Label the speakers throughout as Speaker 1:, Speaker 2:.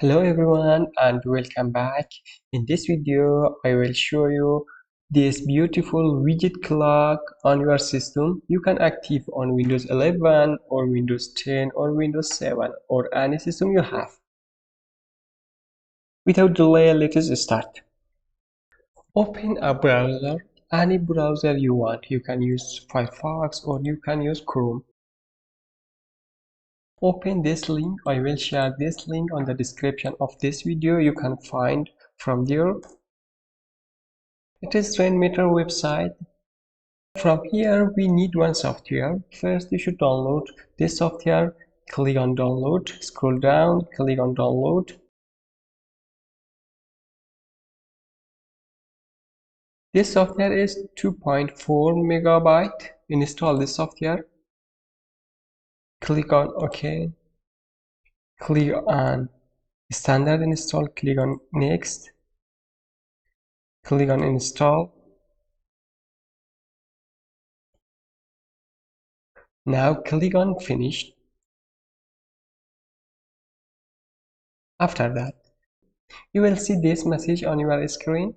Speaker 1: Hello everyone and welcome back. In this video I will show you this beautiful widget clock on your system. You can active on Windows 11 or Windows 10 or Windows 7 or any system you have. Without delay, let us start. Open a browser, any browser you want. You can use Firefox or you can use Chrome. Open this link. I will share this link on the description of this video. You can find from there. It is Rainmeter website. From here we need one software. First you should download this software. Click on download, scroll down, click on download. This software is 2.4 megabyte. Install this software. Click on OK. Click on standard install. Click on next. Click on install. Now click on finish. After that, you will see this message on your screen.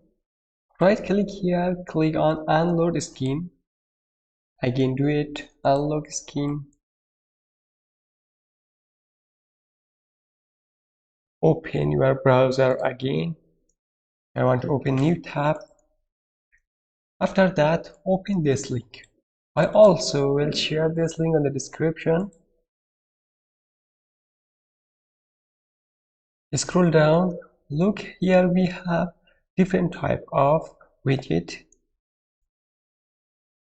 Speaker 1: Right click here, click on unload skin. Again do it, unlock skin. Open your browser again. I want to open new tab. After that, open this link. I also will share this link on the description. Scroll down. Look, here we have different type of widget.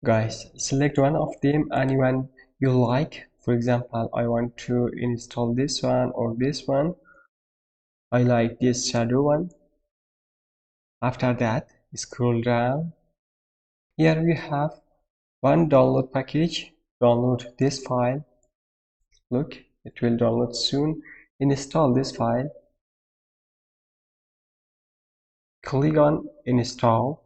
Speaker 1: Guys, select one of them, anyone you like. For example, I want to install this one or this one. I like this shadow one. After that, scroll down. Here we have one download package. Download this file. Look, it will download soon. Install this file. Click on install.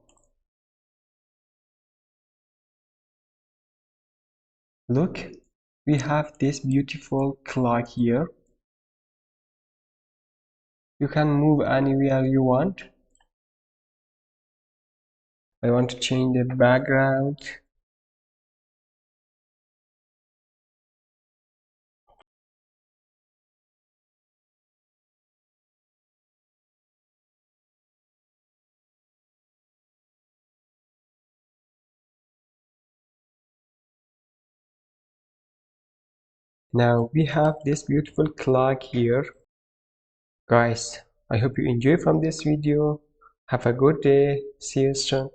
Speaker 1: Look, we have this beautiful clock here. You can move anywhere you want. I want to change the background. Now we have this beautiful clock here. Guys, I hope you enjoy from this video. Have a good day. See you soon.